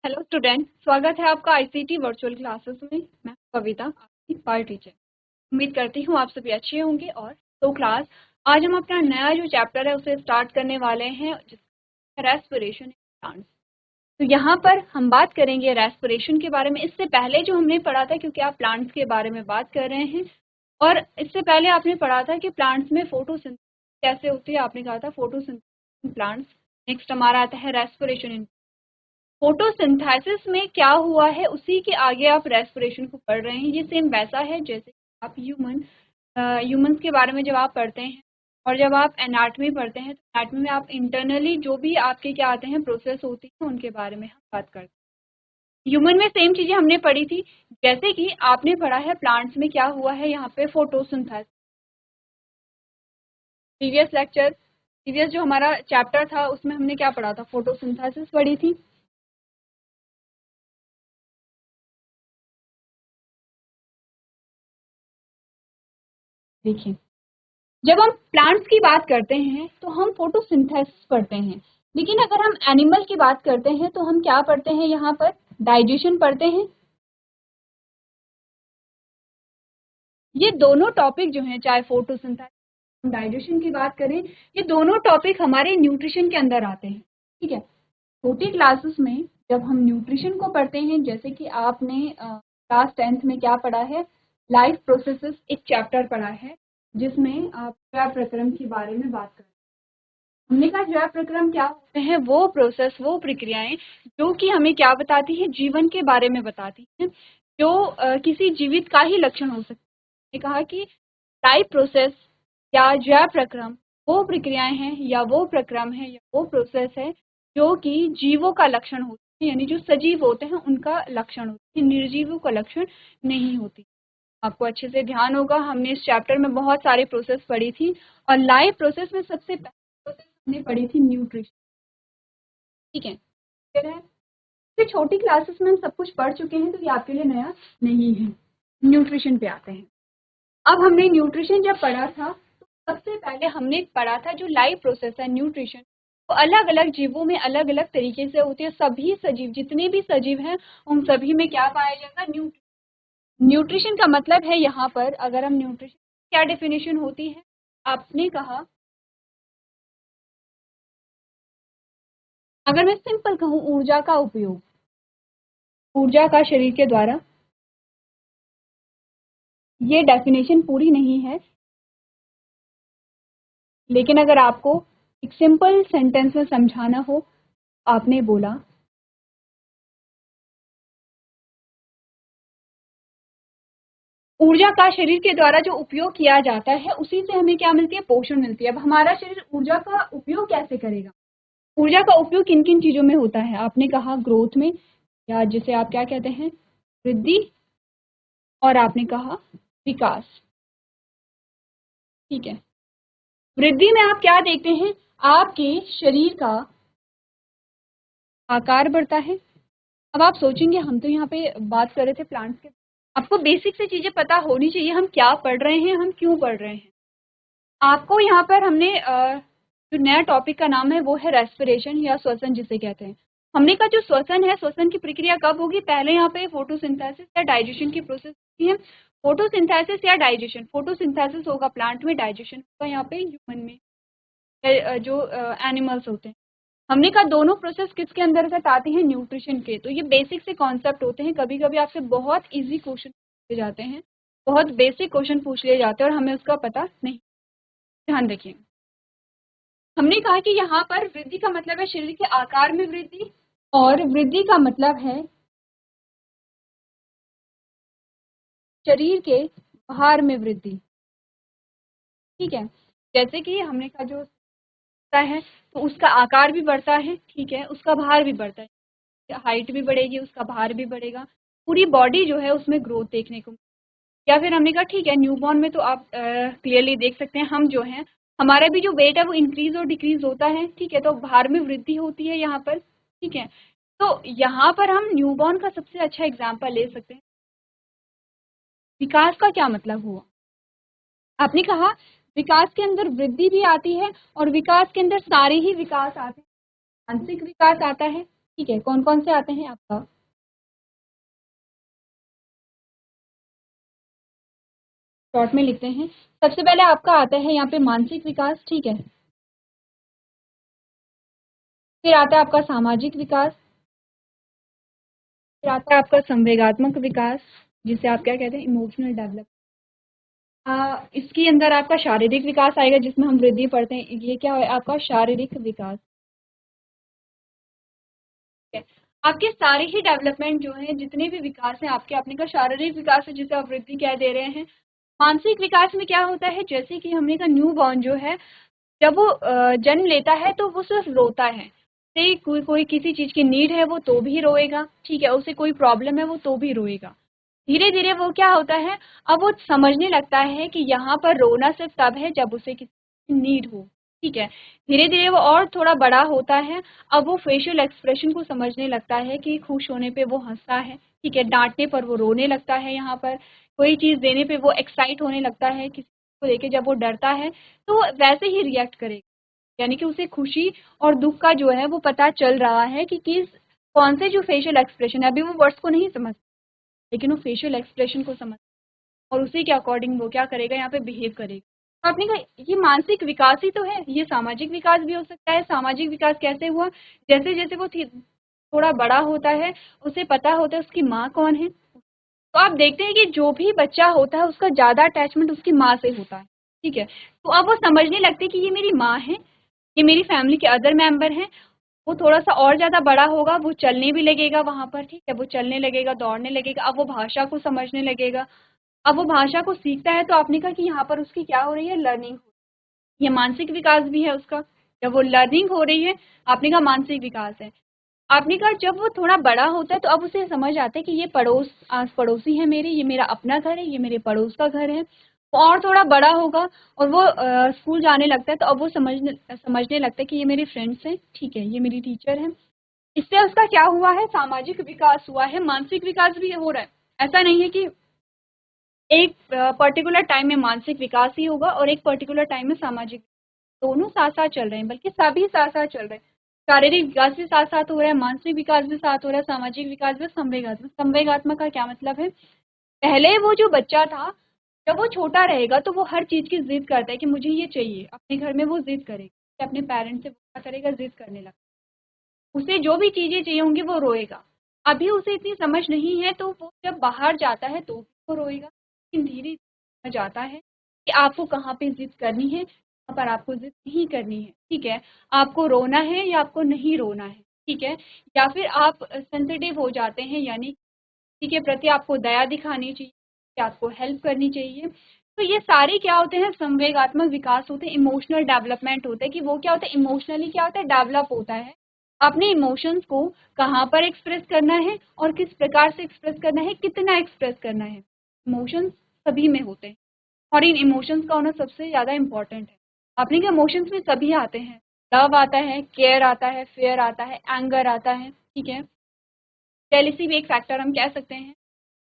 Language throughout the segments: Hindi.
हेलो स्टूडेंट, स्वागत है आपका आईसीटी वर्चुअल क्लासेस में। मैं कविता, आपकी पार्ट टीचर। उम्मीद करती हूँ आप सभी अच्छे होंगे। और तो क्लास आज हम अपना नया जो चैप्टर है उसे स्टार्ट करने वाले हैं, जिसका रेस्पिरेशन इन प्लांट्स। तो यहाँ पर हम बात करेंगे रेस्पिरेशन के बारे में। इससे पहले जो हमने पढ़ा था, क्योंकि आप प्लांट्स के बारे में बात कर रहे हैं, और इससे पहले आपने पढ़ा था कि प्लांट्स में फोटोसिंथेसिस कैसे होती है। आपने कहा था फोटोसिंथेसिस इन प्लांट्स। नेक्स्ट हमारा आता है रेस्पिरेशन इन। फोटोसिंथेसिस में क्या हुआ है, उसी के आगे आप रेस्पिरेशन को पढ़ रहे हैं। ये सेम वैसा है जैसे आप ह्यूमंस के बारे में जब आप पढ़ते हैं, और जब आप एनाटॉमी पढ़ते हैं, तो एनाटॉमी में आप इंटरनली जो भी आपके क्या आते हैं प्रोसेस होती है, उनके बारे में हम बात करते हैं। ह्यूमन में सेम चीजें हमने पढ़ी थी, जैसे कि आपने पढ़ा है प्लांट्स में क्या हुआ है यहाँ पे फोटोसिंथेसिस। प्रीवियस जो हमारा चैप्टर था उसमें हमने क्या पढ़ा था, फोटोसिंथेसिस पढ़ी थी। देखिए, जब हम प्लांट्स की बात करते हैं तो हम फोटोसिंथेसिस पढ़ते हैं, लेकिन अगर हम एनिमल की बात करते हैं तो हम क्या पढ़ते हैं, यहाँ पर डाइजेशन पढ़ते हैं। ये दोनों टॉपिक जो हैं, चाहे फोटोसिंथेसिस डाइजेशन की बात करें, ये दोनों टॉपिक हमारे न्यूट्रिशन के अंदर आते हैं। ठीक है, छोटी क्लासेस में जब हम न्यूट्रिशन को पढ़ते हैं, जैसे कि आपने क्लास 10th में क्या पढ़ा है, लाइफ प्रोसेसेस एक चैप्टर पढ़ा है, जिसमें आप प्रक्रम के बारे में बात करते हैं। हमने कहा जैव प्रक्रम क्या होते हैं, वो प्रोसेस, वो प्रक्रियाएं जो कि हमें क्या बताती है, जीवन के बारे में बताती हैं, जो किसी जीवित का ही लक्षण हो सकता है। हमने कहा कि लाइफ प्रोसेस या जैव प्रक्रम वो प्रक्रियाएं हैं, या वो प्रक्रम है, या वो प्रोसेस है जो कि जीवों का लक्षण होती है, यानी जो सजीव होते हैं उनका लक्षण होती है, निर्जीवों का लक्षण नहीं होती। आपको अच्छे से ध्यान होगा, हमने इस चैप्टर में बहुत सारे प्रोसेस पढ़ी थी, और लाइफ प्रोसेस में सबसे पहले प्रोसेस हमने पढ़ी थी न्यूट्रिशन। ठीक है, फिर है फिर छोटी क्लासेस में हम सब कुछ पढ़ चुके हैं, तो ये आपके लिए नया नहीं है। न्यूट्रिशन पे आते हैं। अब हमने न्यूट्रिशन जब पढ़ा था, तो सबसे पहले हमने पढ़ा था जो लाइफ प्रोसेस है न्यूट्रिशन, तो अलग अलग जीवों में अलग अलग तरीके से होती है। सभी सजीव, जितने भी सजीव हैं, उन सभी में क्या पाया जाएगा, न्यूट्रिशन का मतलब है, यहाँ पर अगर हम न्यूट्रिशन क्या डेफिनेशन होती है, आपने कहा, अगर मैं सिंपल कहूँ, ऊर्जा का उपयोग, ऊर्जा का शरीर के द्वारा, ये डेफिनेशन पूरी नहीं है, लेकिन अगर आपको एक सिंपल सेंटेंस में समझाना हो, आपने बोला ऊर्जा का शरीर के द्वारा जो उपयोग किया जाता है, उसी से हमें क्या मिलती है, पोषण मिलती है। अब हमारा शरीर ऊर्जा का उपयोग कैसे करेगा, ऊर्जा का उपयोग किन किन चीजों में होता है, आपने कहा ग्रोथ में, या जिसे आप क्या कहते हैं, वृद्धि, और आपने कहा विकास। ठीक है, वृद्धि में आप क्या देखते हैं, आपके शरीर का आकार बढ़ता है। अब आप सोचेंगे, हम तो यहाँ पे बात कर रहे थे प्लांट्स के, आपको बेसिक से चीजें पता होनी चाहिए, हम क्या पढ़ रहे हैं, हम क्यों पढ़ रहे हैं। आपको यहाँ पर हमने जो नया टॉपिक का नाम है वो है रेस्पिरेशन, या श्वसन जिसे कहते हैं। हमने कहा जो श्वसन है, श्वसन की प्रक्रिया कब होगी, पहले यहाँ पे फोटोसिंथेसिस या डाइजेशन की प्रोसेस होती है। फोटोसिंथेसिस या डाइजेशन, फोटोसिंथेसिस होगा प्लांट में, डाइजेशन होगा यहाँ पे ह्यूमन में, जो एनिमल्स होते हैं। हमने कहा दोनों प्रोसेस किसके अंतर्गत आती हैं, न्यूट्रिशन के। तो ये बेसिक से कॉन्सेप्ट होते हैं, कभी कभी आपसे बहुत इजी क्वेश्चन पूछे जाते हैं, बहुत बेसिक क्वेश्चन पूछ लिए जाते हैं, और हमें उसका पता नहीं। ध्यान रखिए, हमने कहा कि यहाँ पर वृद्धि का मतलब है शरीर के आकार में वृद्धि, और वृद्धि का मतलब है शरीर के भार में वृद्धि। ठीक है, जैसे कि हमने कहा जो है, तो उसका आकार भी बढ़ता है, ठीक है, उसका भार भी बढ़ता है, हाइट भी बढ़ेगी, उसका भार भी बढ़ेगा, पूरी बॉडी जो है उसमें ग्रोथ देखने को। या फिर हमने कहा ठीक है, न्यूबॉर्न में तो आप क्लियरली देख सकते हैं, हम जो है, हमारा भी जो वेट है वो इंक्रीज और डिक्रीज होता है। ठीक है, तो भार में वृद्धि होती है यहाँ पर। ठीक है, तो यहाँ पर हम न्यूबॉर्न का सबसे अच्छा एग्जाम्पल ले सकते हैं। विकास का क्या मतलब हुआ, आपने कहा विकास के अंदर वृद्धि भी आती है, और विकास के अंदर सारे ही विकास आते हैं। मानसिक विकास आता है, ठीक है, कौन कौन से आते हैं आपका? शॉर्ट में लिखते हैं। सबसे पहले आपका आता है यहाँ पे मानसिक विकास, ठीक है। फिर आता है आपका सामाजिक विकास। फिर आता है आपका संवेगात्मक विकास, जिसे आप क्या कहते हैं, इमोशनल डेवलप। इसके अंदर आपका शारीरिक विकास आएगा, जिसमें हम वृद्धि पढ़ते हैं। ये क्या है आपका शारीरिक विकास, ठीक है। आपके सारे ही डेवलपमेंट जो है, जितने भी विकास हैं आपके अपने का शारीरिक विकास है, जिसे आप वृद्धि कह दे रहे हैं। मानसिक विकास में क्या होता है, जैसे कि हमने का न्यू बॉर्न जो है, जब वो जन्म लेता है तो वो सिर्फ रोता है। से कोई कोई किसी चीज की नीड है वो तो भी रोएगा, ठीक है। उसे कोई प्रॉब्लम है वो तो भी रोएगा। धीरे धीरे वो क्या होता है, अब वो समझने लगता है कि यहाँ पर रोना सिर्फ तब है जब उसे किसी नीड हो, ठीक है। धीरे धीरे वो और थोड़ा बड़ा होता है। अब वो फेशियल एक्सप्रेशन को समझने लगता है कि खुश होने पे वो हंसता है, ठीक है। डांटने पर वो रोने लगता है, यहाँ पर कोई चीज देने पे वो एक्साइट होने लगता है, किसी को लेके जब वो डरता है तो वो वैसे ही रिएक्ट करेगा। यानी कि उसे खुशी और दुख का जो है वो पता चल रहा है कि किस कौन से जो फेशियल एक्सप्रेशन है, अभी वो वर्ड्स को नहीं समझ, लेकिन वो फेशियल एक्सप्रेशन को समझ और उसी के अकॉर्डिंग वो क्या करेगा, यहाँ पे बिहेव करेगा। तो आपने कहा ये मानसिक विकास ही तो है, ये सामाजिक विकास भी हो सकता है। सामाजिक विकास कैसे हुआ, जैसे जैसे वो थोड़ा बड़ा होता है, उसे पता होता है उसकी माँ कौन है। तो आप देखते हैं कि जो भी बच्चा होता है उसका ज्यादा अटैचमेंट उसकी माँ से होता है, ठीक है। तो अब वो समझने लगते हैं कि ये मेरी माँ है, ये मेरी फैमिली के अदर मेंबर हैं। वो थोड़ा-सा और ज़्यादा बड़ा होगा, वो चलने भी लगेगा वहाँ पर, ठीक है? वो चलने लगेगा, दौड़ने लगेगा, अब वो भाषा को समझने लगेगा। अब वो भाषा को सीखता है तो आपने कहा कि यहाँ पर उसकी क्या हो रही है, लर्निंग। ये मानसिक विकास भी है उसका। जब वो लर्निंग हो रही है, आपने कहा मानसिक विकास है। आपने कहा जब वो थोड़ा बड़ा होता है तो अब उसे समझ आता है कि ये आस पड़ोसी है मेरे, ये मेरा अपना घर है, ये मेरे पड़ोस का घर है। वो और थोड़ा बड़ा होगा और वो स्कूल जाने लगता है तो अब वो समझने लगता है कि ये मेरे फ्रेंड्स हैं, ठीक है, ये मेरी टीचर है। इससे उसका क्या हुआ है, सामाजिक विकास हुआ है, मानसिक विकास भी हो रहा है। ऐसा नहीं है कि एक पर्टिकुलर टाइम में मानसिक विकास ही होगा और एक पर्टिकुलर टाइम में सामाजिक, दोनों साथ साथ चल रहे हैं, बल्कि सभी साथ साथ चल रहे हैं। शारीरिक विकास भी साथ साथ हो रहा है, मानसिक विकास भी साथ हो रहा है, सामाजिक विकास भी। संवेगात्मक, संवेगात्मक का क्या मतलब है, पहले वो जो बच्चा था, जब वो छोटा रहेगा तो वो हर चीज की जिद करता है कि मुझे ये चाहिए, अपने घर में वो जिद करेगा, अपने पेरेंट्स से क्या करेगा, जिद करने लगता है। उसे जो भी चीजें चाहिए होंगी वो रोएगा। अभी उसे इतनी समझ नहीं है तो वो जब बाहर जाता है तो वो रोएगा, लेकिन धीरे धीरे समझ आता है कि आपको कहाँ पे जिद करनी है, कहाँ पर आपको जिद नहीं करनी है, ठीक है। आपको रोना है या आपको नहीं रोना है, ठीक है। या फिर आप सेंसिटिव हो जाते हैं, यानी किसी के प्रति आपको दया दिखानी चाहिए, कि आपको हेल्प करनी चाहिए। तो ये सारे क्या होते हैं, संवेगात्मक विकास होते हैं, इमोशनल डेवलपमेंट होता है। कि वो क्या होता है, इमोशनली क्या होता है, डेवलप होता है। अपने इमोशंस को कहाँ पर एक्सप्रेस करना है और किस प्रकार से एक्सप्रेस करना है, कितना एक्सप्रेस करना है। इमोशंस सभी में होते हैं और इन इमोशंस का होना सबसे ज़्यादा इम्पोर्टेंट है। अपने के इमोशंस में सभी आते हैं, लव आता है, केयर आता है, फेयर आता है, एंगर आता है, ठीक है। जेलिसी भी एक फैक्टर हम कह सकते हैं।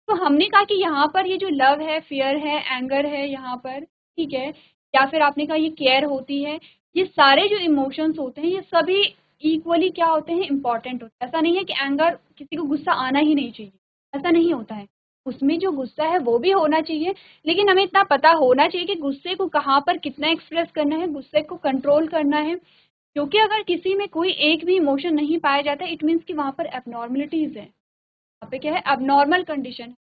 तो हमने कहा कि यहाँ पर ये जो लव है, फ़ियर है, एंगर है यहाँ पर, ठीक है, या फिर आपने कहा ये केयर होती है, ये सारे जो इमोशंस होते हैं, ये सभी इक्वली क्या होते हैं, इम्पोर्टेंट होते हैं। ऐसा नहीं है कि एंगर किसी को गुस्सा आना ही नहीं चाहिए, ऐसा नहीं होता है। उसमें जो गुस्सा है वो भी होना चाहिए, लेकिन हमें इतना पता होना चाहिए कि गुस्से को कहाँ पर कितना एक्सप्रेस करना है, गुस्से को कंट्रोल करना है। क्योंकि अगर किसी में कोई एक भी इमोशन नहीं पाया जाता, इट मीन्स कि वहाँ पर एबनॉर्मलिटीज़ हैं। वहाँ पे क्या है, एबनॉर्मल कंडीशन।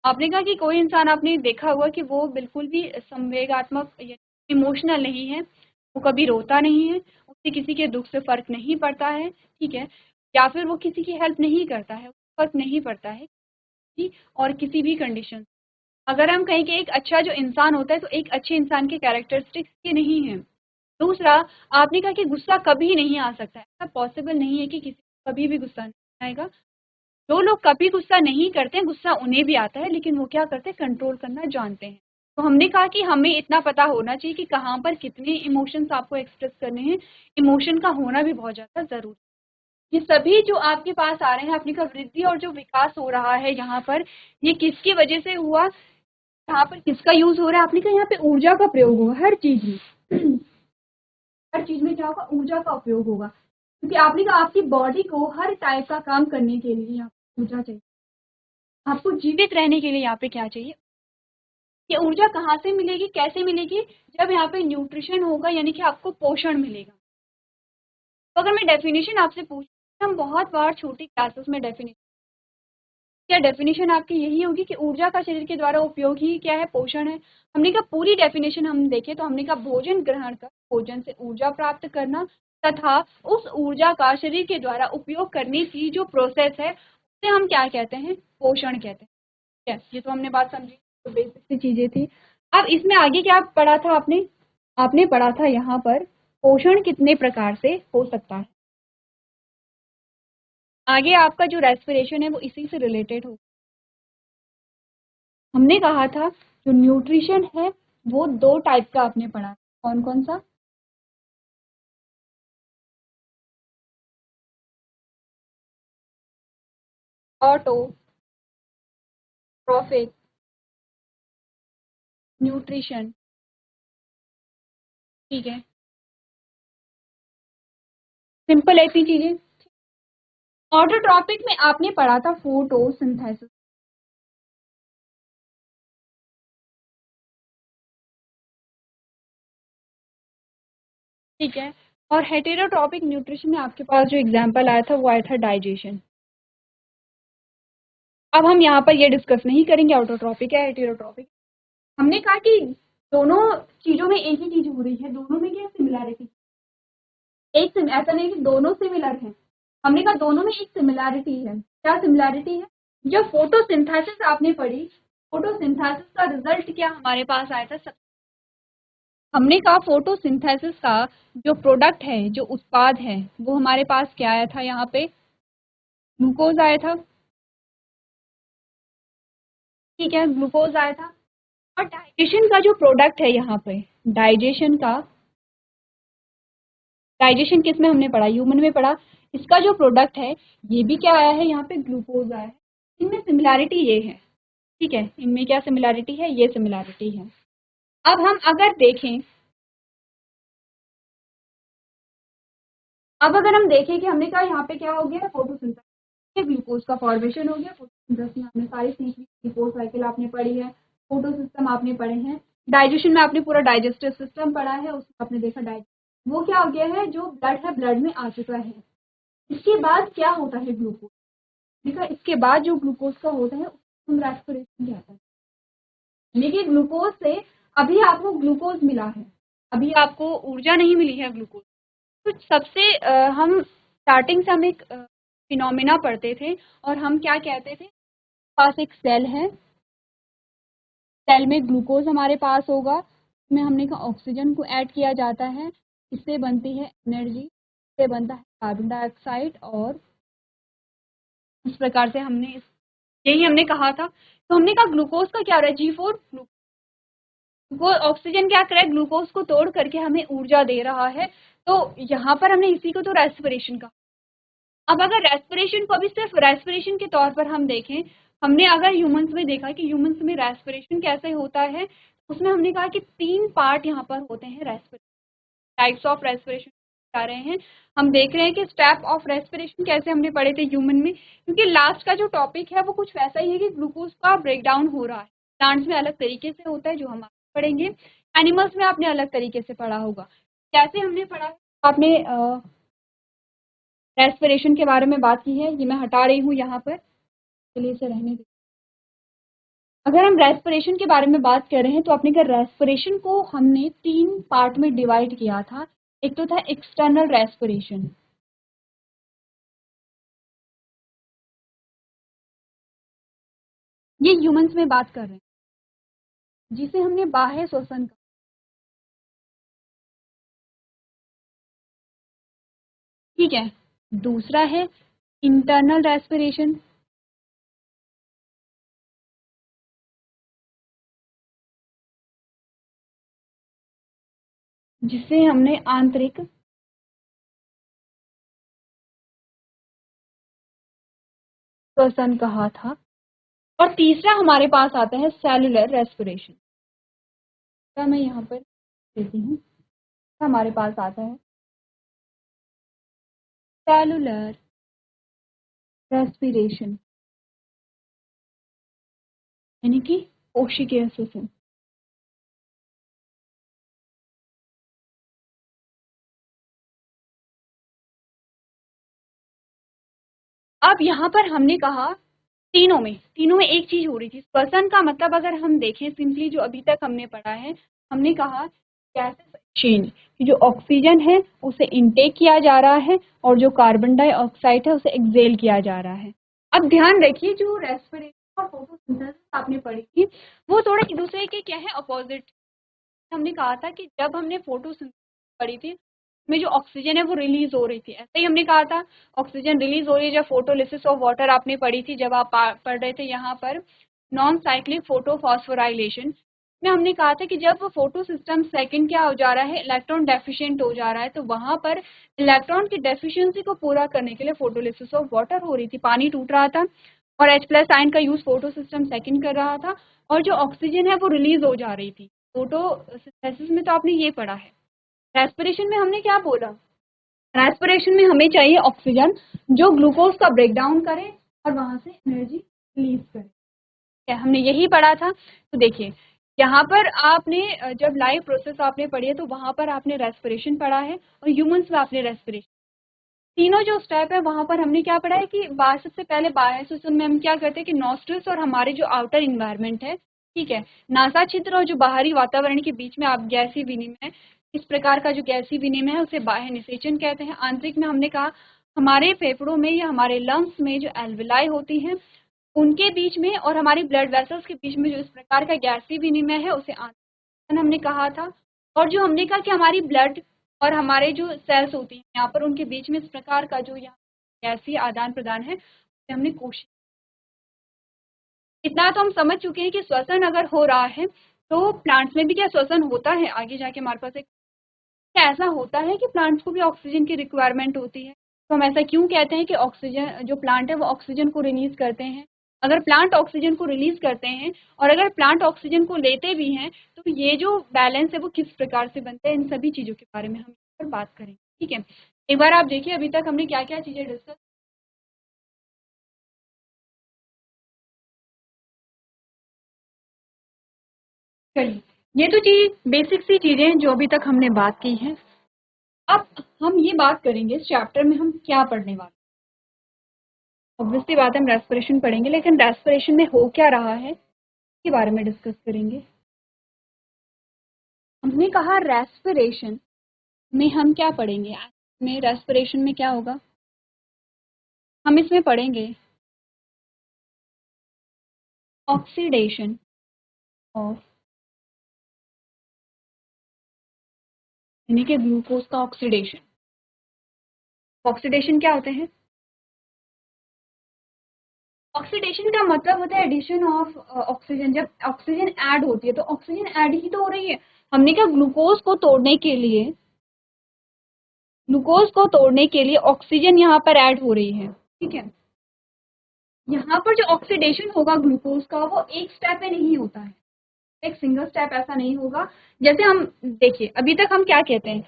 आपने कहा कि कोई इंसान आपने देखा होगा कि वो बिल्कुल भी संवेगात्मक या इमोशनल नहीं है, वो कभी रोता नहीं है, उसे किसी के दुख से फ़र्क नहीं पड़ता है, ठीक है? या फिर वो किसी की हेल्प नहीं करता है, फ़र्क नहीं पड़ता है कि और किसी भी कंडीशन। अगर हम कहें कि एक अच्छा जो इंसान होता है, तो एक अच्छे इंसान के कैरेक्टरिस्टिक्स ये नहीं हैं। दूसरा, आपने कहा कि गुस्सा कभी नहीं आ सकता है, ऐसा पॉसिबल नहीं है कि किसी को कभी भी गुस्सा नहीं आएगा। जो लोग कभी गुस्सा नहीं करते हैं, गुस्सा उन्हें भी आता है, लेकिन वो क्या करते हैं, कंट्रोल करना जानते हैं। तो हमने कहा कि हमें इतना पता होना चाहिए कि कहाँ पर कितने इमोशंस आपको एक्सप्रेस करने हैं, इमोशन का होना भी बहुत ज़्यादा ज़रूरी है। ये सभी जो आपके पास आ रहे हैं, अपनी का वृद्धि और जो विकास हो रहा है यहाँ पर, ये किसकी वजह से हुआ, यहाँ पर किसका यूज़ हो रहा है, आपने कहा यहाँ पे ऊर्जा का प्रयोग होगा हर चीज़ में। हर चीज़ में क्या होगा, ऊर्जा का उपयोग होगा। क्योंकि आपने कहा आपकी बॉडी को हर टाइप का काम करने के लिए यहाँ पे ऊर्जा चाहिए। आपको जीवित रहने के लिए यहाँ पे क्या चाहिए? ये ऊर्जा कहाँ से मिलेगी, कैसे मिलेगी? जब यहाँ पे न्यूट्रिशन होगा, यानी कि आपको पोषण मिलेगा। तो अगर मैं डेफिनेशन आपसे पूछूं, हम बहुत बार छोटी क्लासेस में डेफिनेशन, क्या डेफिनेशन आपकी यही होगी कि ऊर्जा का शरीर के द्वारा उपयोग ही क्या है? पोषण है। हमने कहा पूरी डेफिनेशन हम देखें तो हमने कहा भोजन ग्रहण कर भोजन से ऊर्जा प्राप्त करना तथा उस ऊर्जा का शरीर के द्वारा उपयोग करने की जो प्रोसेस है उसे हम क्या कहते हैं? पोषण कहते हैं। ठीक है, ये तो हमने बात समझी, तो बेसिक सी चीजें थी। अब इसमें आगे क्या पढ़ा था आपने? आपने पढ़ा था यहाँ पर पोषण कितने प्रकार से हो सकता है। आगे आपका जो रेस्पिरेशन है वो इसी से रिलेटेड हो। हमने कहा था जो न्यूट्रिशन है वो 2 टाइप का आपने पढ़ा। कौन कौन सा? Autotrophic nutrition. ठीक है, सिंपल ऐसी चीजें। ऑटोट्रॉपिक में आपने पढ़ा था फोटोसिंथेसिस। ठीक है, और हेटेरोट्रॉपिक न्यूट्रिशन में आपके पास जो एग्जांपल आया था वो आया था डाइजेशन। अब हम यहाँ पर ये डिस्कस नहीं करेंगे ऑटोट्रॉपिक है हेटेरोट्रॉपिक। हमने कहा कि दोनों चीजों में एक ही चीज हो रही है, दोनों में क्या सिमिलैरिटी? एक ऐसा नहीं कि दोनों सिमिलर हैं। हमने कहा दोनों में एक सिमिलैरिटी है। क्या सिमिलैरिटी है? जब फोटोसिंथेसिस आपने पढ़ी, फोटोसिंथेसिस का रिजल्ट क्या हमारे पास आया था? हमने कहा फोटोसिंथेसिस का जो प्रोडक्ट है, जो उत्पाद है, वो हमारे पास क्या आया था? यहाँ पे ग्लूकोज आया था। ठीक है, ग्लूकोज आया था। और डाइजेशन का जो प्रोडक्ट है यहाँ पे, डाइजेशन का, डाइजेशन किस में हमने पढ़ा? ह्यूमन में पढ़ा। इसका जो प्रोडक्ट है ये भी क्या आया है? यहाँ पे ग्लूकोज आया है। इनमें सिमिलैरिटी ये है। ठीक है, इनमें क्या सिमिलैरिटी है? ये सिमिलैरिटी है। अब हम अगर देखें, अब अगर हम देखें कि हमने कहा यहाँ पे क्या हो गया? फोटोसिंथेसिस, ग्लूकोज का फॉर्मेशन हो गया। फोटोसिंथेसिस में आपने सारी सीख ली, ग्लूकोज साइकिल आपने पढ़ी है, फोटो सिस्टम आपने पढ़े हैं, डाइजेशन में आपने पूरा डाइजेस्टिव सिस्टम पढ़ा है, उसमें आपने देखा डाइजेस्ट वो क्या हो गया है? जो ब्लड है, ब्लड में आ चुका है। इसके बाद क्या होता है? ग्लूकोज। देखा, इसके बाद जो ग्लूकोज का होता है उसको हम रेस्पिरेशन कहते हैं। लेकिन ग्लूकोज से अभी आपको ग्लूकोज मिला है, अभी आपको ऊर्जा नहीं मिली है ग्लूकोज। तो सबसे हम स्टार्टिंग से हम एक फिनोमिना पढ़ते थे और हम क्या कहते थे? पास एक सेल है, सेल में ग्लूकोज हमारे पास होगा, इसमें हमने कहा ऑक्सीजन को ऐड किया जाता है, इससे बनती है एनर्जी, इससे बनता है कार्बन डाइऑक्साइड, और इस प्रकार से यही हमने कहा था। तो हमने कहा ग्लूकोज का क्या हो रहा है? G4 ग्लूकोज, ऑक्सीजन क्या कर रहा है? ग्लूकोज को तोड़ करके हमें ऊर्जा दे रहा है। तो यहाँ पर हमने इसी को तो रेस्पिरेशन कहा। अब अगर रेस्पिरेशन को अभी सिर्फ रेस्पिरेशन के तौर पर हम देखें, हमने अगर ह्यूमंस में देखा कि ह्यूमंस में रेस्पिरेशन कैसे होता है, उसमें हमने कहा कि 3 पार्ट यहाँ पर होते हैं रेस्पिरेशन, टाइप्स ऑफ रेस्पिरेशन बता रहे हैं। हम देख रहे हैं कि स्टेप ऑफ रेस्पिरेशन कैसे हमने पढ़े थे ह्यूमन में, क्योंकि लास्ट का जो टॉपिक है वो कुछ वैसा ही है कि ग्लूकोज का ब्रेकडाउन हो रहा है। प्लांट्स में अलग तरीके से होता है जो हम आगे पढ़ेंगे, एनिमल्स में आपने अलग तरीके से पढ़ा होगा। कैसे हमने पढ़ा? आपने रेस्पिरेशन के बारे में बात की है, ये मैं हटा रही हूँ यहाँ पर, चलिए इसे रहने दें। अगर हम रेस्पिरेशन के बारे में बात कर रहे हैं तो अपने का रेस्पिरेशन को हमने 3 पार्ट में डिवाइड किया था। एक तो था एक्सटर्नल रेस्पिरेशन, ये ह्यूमंस में बात कर रहे हैं, जिसे हमने बाह्य श्वसन कहा। ठीक है, दूसरा है इंटरनल रेस्पिरेशन, जिसे हमने आंतरिक श्वसन कहा था। और तीसरा हमारे पास आता है सेलुलर रेस्पिरेशन, मैं यहाँ पर देती हूँ, हमारे पास आता है सेलुलर रेस्पिरेशन यानी कि कोशिकीय श्वसन। अब यहाँ पर हमने कहा तीनों में एक चीज हो रही थी। श्वसन का मतलब अगर हम देखें सिंपली जो अभी तक हमने पढ़ा है, हमने कहा गैसेस एक्सचेंज कि जो ऑक्सीजन है उसे इनटेक किया जा रहा है और जो कार्बन डाइऑक्साइड है उसे एक्सहेल किया जा रहा है। अब ध्यान रखिए जो रेस्पिरेशन और फोटोसिंथेसिस आपने पढ़ी थी वो थोड़े एक दूसरे के क्या है अपोजिट। हमने कहा था कि जब हमने फोटोसिंथेसिस पढ़ी थी में जो ऑक्सीजन है वो रिलीज हो रही थी, ऐसा ही हमने कहा था ऑक्सीजन रिलीज हो रही है। जब फोटोलिसिस ऑफ वाटर आपने पढ़ी थी, जब आप पढ़ रहे थे यहाँ पर नॉन साइक्लिक फोटोफॉस्फोराइलेशन में हमने कहा था कि जब फोटो सिस्टम सेकंड क्या हो जा रहा है, इलेक्ट्रॉन डेफिशिएंट हो जा रहा है, तो वहां पर इलेक्ट्रॉन की डेफिशिएंसी को पूरा करने के लिए फोटोलिसिस ऑफ वाटर हो रही थी, पानी टूट रहा था और H+ आयन का यूज फोटो सिस्टम सेकंड कर रहा था और जो ऑक्सीजन है वो रिलीज हो जा रही थी। फोटोसिंथेसिस में तो आपने ये पढ़ा है। रेस्पिरेशन में हमने क्या बोला, रेस्पिरेशन में हमें चाहिए ऑक्सीजन जो ग्लूकोज का ब्रेक डाउन करे और वहां से एनर्जी रिलीज करे, हमने यही पढ़ा था। तो देखिए यहाँ पर आपने जब लाइव प्रोसेस आपने पढ़ी है तो वहां पर आपने रेस्पिरेशन पढ़ा है और ह्यूमंस में आपने रेस्पिरेशन, तीनों जो स्टेप है वहां पर हमने क्या पढ़ा है कि सबसे पहले बायोसिस्टम में हम क्या करते हैं कि नॉस्ट्रल्स और हमारे जो आउटर इन्वायरमेंट है, ठीक है, नासा छिद्र और जो बाहरी वातावरण के बीच में आप गैसीय विनिमय, इस प्रकार का जो गैसीय विनिमय है उसे बाह्य निषेचन कहते हैं। आंतरिक में हमने कहा हमारे फेफड़ों में या हमारे लंग्स में जो एल्वेलाई होती हैं उनके बीच में और हमारी ब्लड वेसल्स के बीच में जो इस प्रकार का गैसीय विनिमय है उसे आंतरिक हमने कहा था। और जो हमने कहा कि हमारी ब्लड और हमारे जो सेल्स होती हैं यहाँ पर उनके बीच में इस प्रकार का जो यहाँ गैसीय आदान प्रदान है उसे हमने कोशिश, इतना तो हम समझ चुके हैं कि श्वसन अगर हो रहा है तो प्लांट्स में भी क्या श्वसन होता है। आगे जाके हमारे पास एक ऐसा होता है कि प्लांट्स को भी ऑक्सीजन की रिक्वायरमेंट होती है, तो हम ऐसा क्यों कहते हैं कि ऑक्सीजन जो प्लांट है वो ऑक्सीजन को रिलीज करते हैं। अगर प्लांट ऑक्सीजन को रिलीज करते हैं और अगर प्लांट ऑक्सीजन को लेते भी हैं तो ये जो बैलेंस है वो किस प्रकार से बनता है, इन सभी चीजों के बारे में हम यहाँ पर बात करेंगे। ठीक है, एक बार आप देखिए अभी तक हमने क्या क्या चीजें डिस्कस, चलिए ये तो चीज बेसिक सी चीजें जो अभी तक हमने बात की हैं। अब हम ये बात करेंगे इस चैप्टर में हम क्या पढ़ने वाले, ऑब्वियसली बात है हम रेस्पिरेशन पढ़ेंगे लेकिन रेस्पिरेशन में हो क्या रहा है के बारे में डिस्कस करेंगे। हमने कहा रेस्पिरेशन में हम क्या पढ़ेंगे, में रेस्पिरेशन में क्या होगा, हम इसमें पढ़ेंगे ऑक्सीडेशन ऑफ, यानी कि ग्लूकोज का ऑक्सीडेशन। ऑक्सीडेशन क्या होते हैं, ऑक्सीडेशन का मतलब होता है एडिशन ऑफ ऑक्सीजन। जब ऑक्सीजन ऐड होती है तो ऑक्सीजन ऐड ही तो हो रही है, हमने क्या ग्लूकोज को तोड़ने के लिए, ग्लूकोज को तोड़ने के लिए ऑक्सीजन यहाँ पर ऐड हो रही है। ठीक है, यहाँ पर जो ऑक्सीडेशन होगा ग्लूकोज का वो एक स्टेप में नहीं होता है, एक सिंगल स्टेप ऐसा नहीं होगा। जैसे हम देखिए अभी तक हम क्या कहते हैं,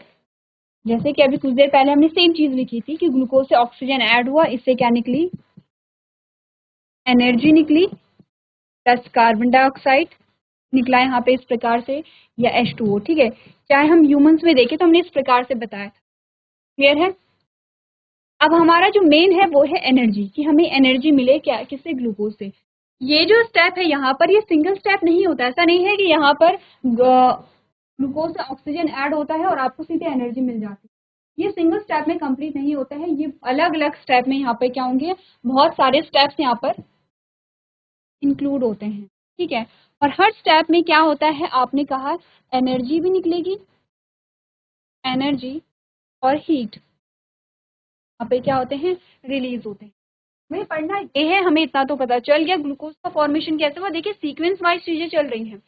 जैसे कि अभी कुछ देर पहले हमने सेम चीज लिखी थी कि ग्लूकोज से ऑक्सीजन ऐड हुआ, इससे क्या निकली, एनर्जी निकली प्लस कार्बन डाइऑक्साइड निकला यहाँ पे इस प्रकार से या H2O। ठीक है, चाहे हम ह्यूमंस में देखें तो हमने इस प्रकार से बताया, क्लियर है। अब हमारा जो मेन है वो है एनर्जी, कि हमें एनर्जी मिले क्या, किससे, ग्लूकोज से। ये जो स्टेप है यहाँ पर ये सिंगल स्टेप नहीं होता, ऐसा नहीं है कि यहाँ पर ग्लूकोज से ऑक्सीजन ऐड होता है और आपको सीधे एनर्जी मिल जाती है, ये सिंगल स्टेप में कंप्लीट नहीं होता है, ये अलग अलग स्टेप में यहाँ पे क्या होंगे, बहुत सारे स्टेप्स यहाँ पर इंक्लूड होते हैं। ठीक है, और हर स्टेप में क्या होता है आपने कहा एनर्जी भी निकलेगी, एनर्जी और हीट यहाँ पे क्या होते हैं, रिलीज होते हैं। हमें पढ़ना ये है, हमें इतना तो पता चल गया ग्लूकोज का फॉर्मेशन कैसे हुआ। देखिए सीक्वेंस वाइज चीजें चल रही हैं,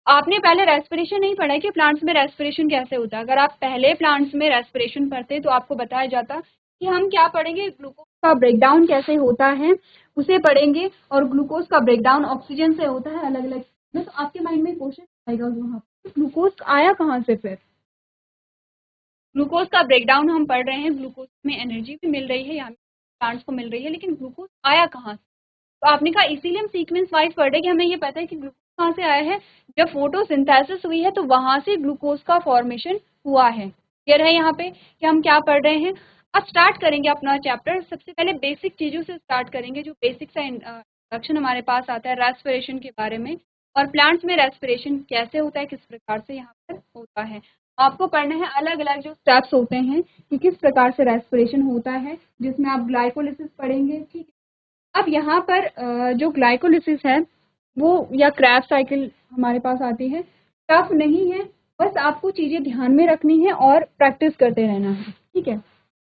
आपने पहले रेस्पिरेशन नहीं पढ़ा है कि प्लांट्स में रेस्पिरेशन कैसे होता है। अगर आप पहले प्लांट्स में रेस्पिरेशन पढ़ते तो आपको बताया जाता कि हम क्या पढ़ेंगे, ग्लूकोज का ब्रेकडाउन कैसे होता है उसे पढ़ेंगे, और ग्लूकोज का ब्रेकडाउन ऑक्सीजन से होता है अलग अलग में। तो आपके माइंड में क्वेश्चन आएगा वहाँ ग्लूकोज आया कहाँ से फिर, ग्लूकोज का ब्रेकडाउन हम पढ़ रहे हैं, ग्लूकोज में एनर्जी भी मिल रही है, यहाँ प्लांट्स को मिल रही है, लेकिन ग्लूकोज आया कहाँ से? तो आपने कहा इसीलिए हम सीक्वेंस वाइज पढ़ रहे हैं कि हमें ये पता है कि ग्लूकोज कहाँ से आया है, जब फोटोसिंथेसिस हुई है तो वहां से ग्लूकोज का फॉर्मेशन हुआ है। क्लियर है यहाँ पे कि हम क्या पढ़ रहे हैं? अब स्टार्ट करेंगे अपना चैप्टर। सबसे पहले बेसिक चीजों से स्टार्ट करेंगे, जो बेसिक सा इंट्रोडक्शन हमारे पास आता है रेस्पिरेशन के बारे में, और प्लांट्स में रेस्पिरेशन कैसे होता है, किस प्रकार से यहाँ पर होता है। आपको पढ़ना है अलग अलग जो स्टेप्स होते हैं कि किस प्रकार से रेस्पिरेशन होता है, जिसमें आप ग्लाइकोलिसिस पढ़ेंगे। ठीक है, अब यहाँ पर जो ग्लाइकोलिसिस है वो या क्रैब साइकिल हमारे पास आती है, टफ नहीं है, बस आपको चीज़ें ध्यान में रखनी है और प्रैक्टिस करते रहना है। ठीक है,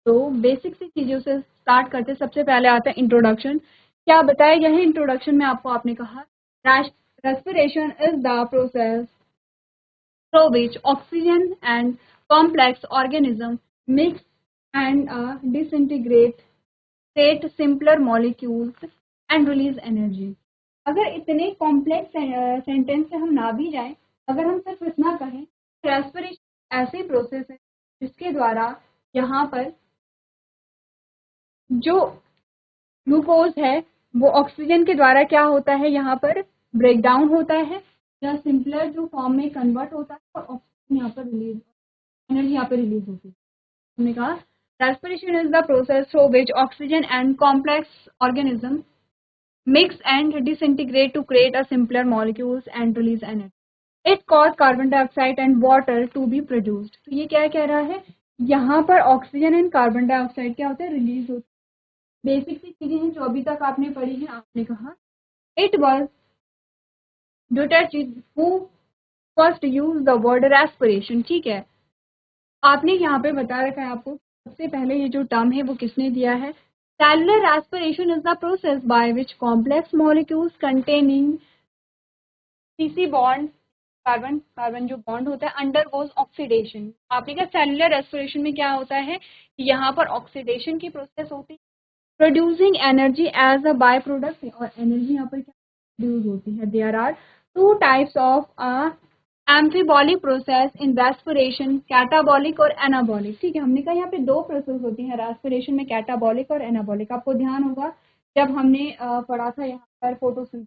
तो बेसिक सी चीज़ों से स्टार्ट करते, सबसे पहले आता है इंट्रोडक्शन। क्या बताया गया है इंट्रोडक्शन में आपको? आपने कहा respiration is the process through which oxygen and complex organisms mix and disintegrate, create simpler molecules and release energy। अगर इतने कॉम्प्लेक्स सेंटेंस से हम ना भी जाएं, अगर हम सिर्फ इतना कहें, रेस्पिरेशन ऐसी प्रोसेस है जिसके द्वारा यहाँ पर जो ग्लूकोज है वो ऑक्सीजन के द्वारा क्या होता है, यहाँ पर ब्रेक डाउन होता है या सिंपलर जो फॉर्म में कन्वर्ट होता है, और ऑक्सीजन यहाँ पर रिलीज, एनर्जी यहाँ पे रिलीज होती है। हमने कहा respiration is the process through which oxygen and complex organism mix and disintegrate to create a simpler molecules and release energy. It cause carbon dioxide and water to be produced। तो ये क्या कह रहा है, यहाँ पर ऑक्सीजन एंड कार्बन डाइऑक्साइड क्या होता है, रिलीज होता है। बेसिक सी चीजें हैं जो अभी तक आपने पढ़ी है। आपने कहा it was Dutrochet who first use the word respiration. ठीक है, आपने यहाँ पे बता रखा है आपको सबसे पहले ये जो टर्म है वो किसने दिया है। Cellular respiration is the process by which complex molecules containing CC bond, carbon carbon जो बॉन्ड होता है, अंडरगोज ऑक्सीडेशन। आपने कहा सेलुलर रेस्पिरेशन में क्या होता है कि यहाँ पर ऑक्सीडेशन की प्रोसेस होती है, producing energy as a by product, और एनर्जी यहाँ पर क्या प्रोड्यूस होती है। There are two types of amphibolic process in respiration, catabolic और एनाबॉलिक। ठीक है, हमने कहा यहाँ पे दो प्रोसेस होती हैं रेस्पिरेशन में, कैटाबॉलिक और एनाबॉलिक। आपको ध्यान होगा जब हमने पढ़ा था यहाँ पर फोटोसिंथेसिस,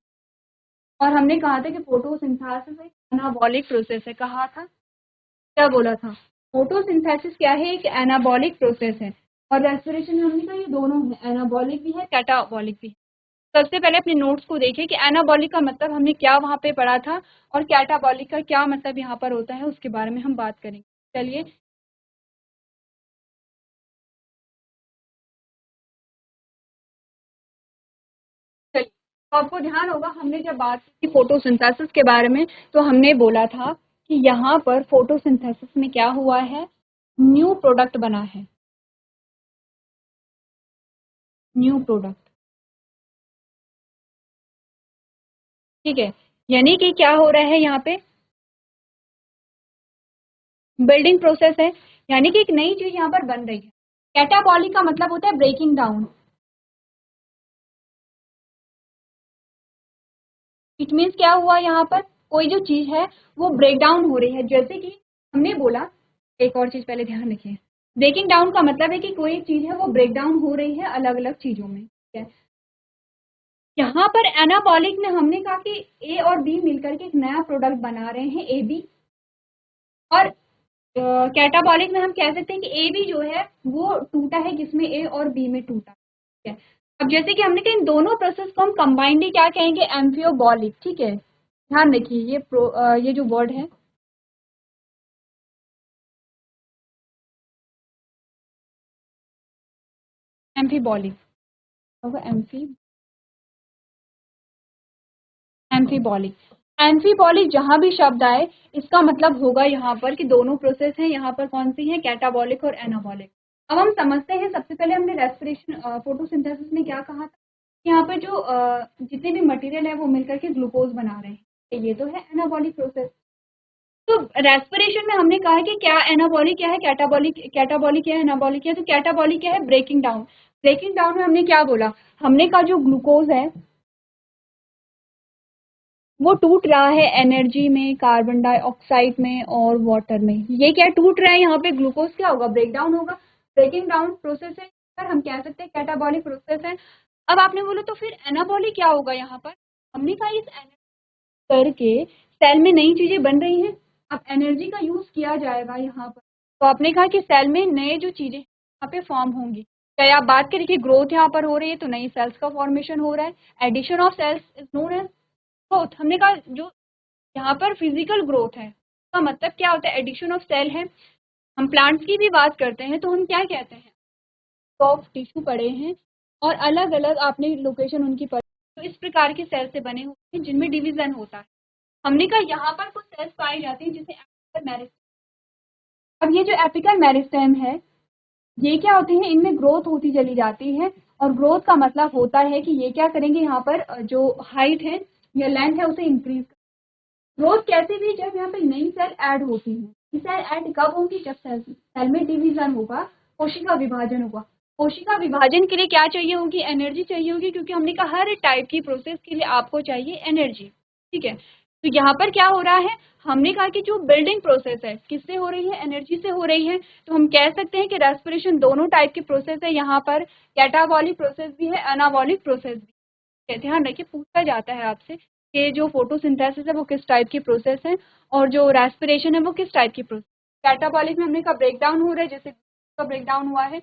और हमने कहा था कि फोटोसिंथेसिस एक एनाबॉलिक प्रोसेस है। कहा था, क्या बोला था? फोटोसिंथेसिस क्या है, एक एनाबॉलिक प्रोसेस है, और रेस्पिरेशन में हमने कहा ये दोनों है, एनाबॉलिक भी है कैटाबॉलिक भी है। सबसे पहले अपने नोट्स को देखिए कि एनाबॉलिक का मतलब हमने क्या वहाँ पे पढ़ा था, और कैटाबॉलिक का क्या मतलब यहाँ पर होता है, उसके बारे में हम बात करेंगे। चलिए, तो आपको ध्यान होगा हमने जब बात की फोटोसिंथेसिस के बारे में, तो हमने बोला था कि यहाँ पर फोटोसिंथेसिस में क्या हुआ है, न्यू प्रोडक्ट बना है, न्यू प्रोडक्ट। ठीक है, यानी कि क्या हो रहा है यहाँ पे, बिल्डिंग प्रोसेस है, यानी कि एक नई चीज यहाँ पर बन रही है। कैटाबॉलिक का मतलब होता है ब्रेकिंग डाउन। इट मीन्स क्या हुआ, यहाँ पर कोई जो चीज है वो ब्रेक डाउन हो रही है। जैसे कि हमने बोला, एक और चीज पहले ध्यान रखिए, ब्रेकिंग डाउन का मतलब है कि कोई चीज है वो ब्रेक डाउन हो रही है अलग अलग चीजों में। ठीक है, यहाँ पर एनाबॉलिक में हमने कहा कि ए और बी मिलकर के एक नया प्रोडक्ट बना रहे हैं, ए बी। और कैटाबॉलिक में हम कह सकते हैं कि ए बी जो है वो टूटा है, जिसमें ए और बी में टूटा। ठीक है, अब जैसे कि हमने कहा इन दोनों प्रोसेस को हम कंबाइंडली क्या कहेंगे, एम्फियोबॉलिक। ठीक है, ध्यान रखिए ये जो वर्ड है एम्फीबॉलिक होगा, एम्फीबॉलिक। एम्फीबॉलिक जहां भी शब्द आए इसका मतलब होगा यहाँ पर कि दोनों प्रोसेस हैं, यहाँ पर कौन सी है, कैटाबॉलिक और एनाबॉलिक। अब हम समझते हैं, सबसे पहले हमने रेस्पिरेशन फोटोसिंथेसिस में क्या कहा था, यहाँ पर जो जितने भी मटेरियल है वो मिलकर के ग्लूकोज बना रहे हैं, ये तो है एनाबॉलिक प्रोसेस। तो रेस्पिरेशन में हमने कहा कि क्या एनाबॉलिक क्या है, कैटाबॉलिक क्या है, एनाबॉलिक क्या है। तो कैटाबॉलिक क्या है, ब्रेकिंग डाउन। ब्रेकिंग डाउन में हमने क्या बोला, हमने कहा जो ग्लूकोज है वो टूट रहा है एनर्जी में, कार्बन डाइऑक्साइड में और वाटर में। ये क्या टूट रहा है यहाँ पे? ग्लूकोज क्या होगा? ब्रेक डाउन होगा। ब्रेकिंग डाउन प्रोसेस है, पर हम कह सकते हैं कैटाबॉलिक प्रोसेस है। अब आपने बोला तो फिर एनाबॉलिक क्या होगा यहाँ पर? हमने कहा इस एनर्जी करके सेल में नई चीजें बन रही हैं, अब एनर्जी का यूज किया जाएगा यहाँ पर। तो आपने कहा कि सेल में नए जो चीजें यहाँ पे फॉर्म होंगी। चाहे आप बात करें कि ग्रोथ यहाँ पर हो रही है तो नई सेल्स का फॉर्मेशन हो रहा है। Addition of cells is known as growth. हमने कहा जो यहाँ पर फिजिकल ग्रोथ है उसका मतलब क्या होता है? एडिशन ऑफ सेल है। हम प्लांट्स की भी बात करते हैं तो हम क्या कहते हैं? सॉफ्ट टिश्यू पड़े हैं और अलग अलग आपने लोकेशन उनकी पढ़ी, तो इस प्रकार के सेल से बने होते हैं जिनमें डिवीजन होता है। हमने कहा यहाँ पर कुछ सेल्स पाई जाती हैं जिसे एपिकल मेरिस्टेम। अब ये जो एपिकल मेरिस्टेम है ये क्या होते हैं? इनमें ग्रोथ होती चली जाती है और ग्रोथ का मतलब होता है कि ये क्या करेंगे? यहाँ पर जो हाइट है या लेंथ है उसे इंक्रीज। ग्रोथ कैसे भी? जब यहाँ पे नई सेल ऐड होती है। ये सेल ऐड कब होंगी? जब सेल में डिवीजन होगा, कोशिका विभाजन होगा। कोशिका विभाजन के लिए क्या चाहिए होगी? एनर्जी चाहिए होगी, क्योंकि हमने कहा हर टाइप की प्रोसेस के लिए आपको चाहिए एनर्जी। ठीक है, तो यहाँ पर क्या हो रहा है? हमने कहा कि जो बिल्डिंग प्रोसेस है किससे हो रही है? एनर्जी से हो रही है। तो हम कह सकते हैं कि रेस्पिरेशन दोनों टाइप की प्रोसेस है। यहाँ पर कैटाबॉलिक प्रोसेस भी है, एनाबॉलिक प्रोसेस भी है। ध्यान रखिए, पूछा जाता है आपसे कि जो फोटोसिंथेसिस है वो किस टाइप की प्रोसेस है और जो रेस्पिरेशन है वो किस टाइप की प्रोसेस। कैटाबॉलिक में हमने कहा ब्रेक डाउन हो रहा है, जैसे का ब्रेक डाउन हुआ है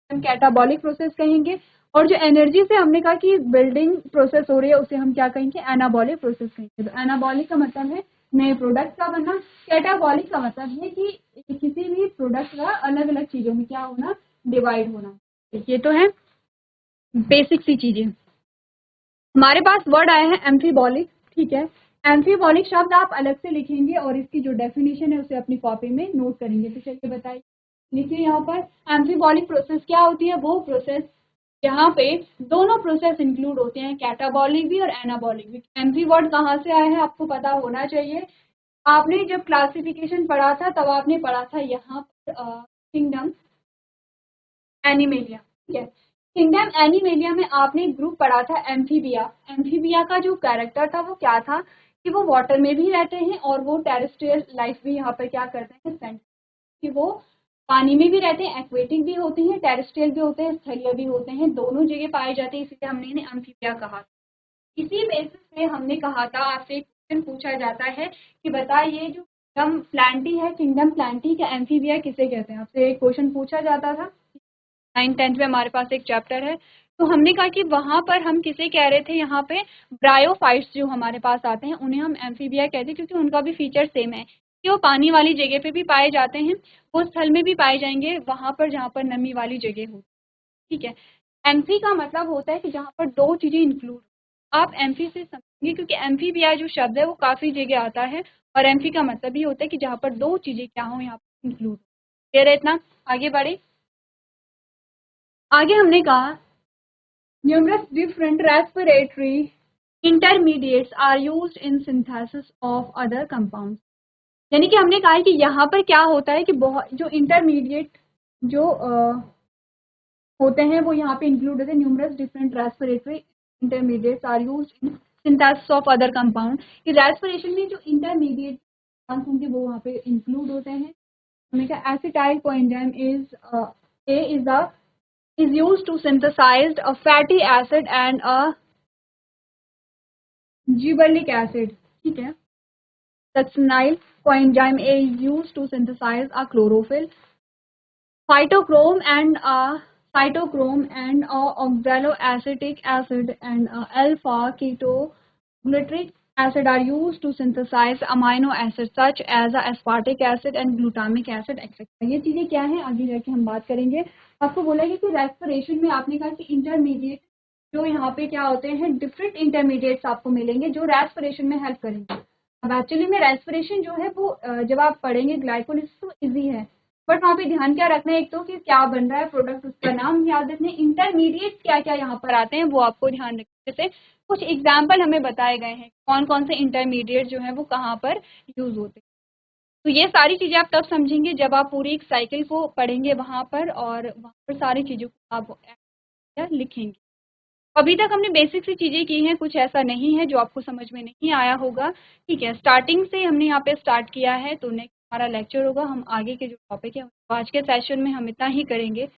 हम कैटाबॉलिक प्रोसेस कहेंगे। और जो एनर्जी से हमने कहा कि बिल्डिंग प्रोसेस हो रही है उसे हम क्या कहेंगे? एनाबॉलिक प्रोसेस कहेंगे। तो एनाबॉलिक का मतलब है नए प्रोडक्ट का बनना। कैटाबॉलिक का मतलब है कि किसी भी प्रोडक्ट का अलग अलग चीजों में क्या होना? डिवाइड होना। ये तो है बेसिक सी चीजें। हमारे पास वर्ड आया है एम्फीबॉलिक। ठीक है, एम्फीबॉलिक शब्द आप अलग से लिखेंगे और इसकी जो डेफिनेशन है उसे अपनी कॉपी में नोट करेंगे। तो चलिए बताइए, लिखिए यहाँ पर एम्फीबॉलिक प्रोसेस क्या होती है? वो प्रोसेस यहाँ पे दोनों प्रोसेस इंक्लूड होते हैं, कैटाबॉलिक भी और एनाबॉलिक भी। एम्फी वर्ड कहाँ से आया है आपको पता होना चाहिए। आपने जब क्लासिफिकेशन पढ़ा था तब आपने पढ़ा था यहाँ पर किंगडम एनिमेलिया। ठीक है, किंगडम एनिमेलिया में आपने एक ग्रुप पढ़ा था एम्फीबिया। एम्फीबिया का जो कैरेक्टर था वो क्या था कि वो वाटर में भी रहते हैं और वो टेरेस्ट्रियल लाइफ भी यहाँ पर क्या करते हैं? स्पेंड। कि वो पानी में भी रहते हैं, एक्वेटिक भी होते हैं, टेरेस्ट्रियल भी होते हैं, स्थलीय भी होते हैं, दोनों जगह पाए जाते हैं, इसलिए हमने इन्हें एम्फीबिया कहा। इसी बेसिस पे हमने कहा था, आपसे एक क्वेश्चन पूछा जाता है कि बताइए जो किंगडम प्लांटी है, किंगडम प्लांटी का एम्फीबिया किसे कहते हैं? आपसे एक क्वेश्चन पूछा जाता था 9th-10th में हमारे पास एक चैप्टर है। तो हमने कहा कि वहां पर हम किसे कह रहे थे? यहाँ पे ब्रायोफाइट्स जो हमारे पास आते हैं उन्हें हम एम्फीबिया कहते हैं, क्योंकि उनका भी फीचर सेम है कि वो पानी वाली जगह पे भी पाए जाते हैं, वो स्थल में भी पाए जाएंगे वहां पर जहाँ पर नमी वाली जगह हो। ठीक है, एम्फी का मतलब होता है कि जहाँ पर दो चीजें इंक्लूड। आप एम्फी से समझेंगे क्योंकि एम्फीबिया जो शब्द है वो काफी जगह आता है और एम्फी का मतलब ही होता है कि जहाँ पर दो चीजें क्या हो यहाँ पर इंक्लूड। क्लियर है इतना? आगे बढ़े। आगे हमने कहा numerous different respiratory intermediates are used in synthesis of other compounds। यानी कि हमने कहा है कि यहाँ पर क्या होता है कि बहुत जो इंटरमीडिएट जो होते हैं वो यहाँ पे इंक्लूड होते हैं। Numerous different respiratory intermediates are used in synthesis of other compound. कि रेस्पिरेशन में जो इंटरमीडिएट होंगे वो वहाँ पे इंक्लूड होते हैं। हमने कहा acetyl coenzyme is used to synthesize a fatty acid and a gibberellic acid। ठीक है, succinyl coenzyme A is used to synthesize a chlorophyll, cytochrome and a oxaloacetic acid and a alpha ketoglutarate acid are used to synthesize amino acids such as aspartic acid and glutamic acid etc। ये चीजें क्या है आगे जाके हम बात करेंगे। आपको बोला गया कि रेस्पिरेशन में आपने कहा कि इंटरमीडिएट जो यहाँ पे क्या होते हैं, डिफरेंट इंटरमीडिएट्स आपको मिलेंगे जो रेस्पिरेशन में हेल्प करेंगे। अब एक्चुअली में रेस्पिरेशन जो है वो जब आप पढ़ेंगे ग्लाइकोलिसिस तो इजी है, बट वहाँ पे ध्यान क्या रखना है? एक तो कि क्या बन रहा है प्रोडक्ट, उसका नाम याद रखना है। इंटरमीडिएट क्या क्या यहाँ पर आते हैं वो आपको ध्यान रखने से कुछ एग्जाम्पल हमें बताए गए हैं कौन कौन से इंटरमीडिएट जो है वो कहाँ पर यूज होते हैं। तो ये सारी चीजें आप तब समझेंगे जब आप पूरी एक साइकिल को पढ़ेंगे वहां पर और वहां पर सारी चीजों को आप लिखेंगे। अभी तक हमने बेसिक सी चीज़ें की हैं, कुछ ऐसा नहीं है जो आपको समझ में नहीं आया होगा, ठीक है। स्टार्टिंग से हमने यहाँ पे स्टार्ट किया है, तो नेक्स्ट हमारा लेक्चर होगा, हम आगे के जो टॉपिक है आज के सेशन में हम इतना ही करेंगे।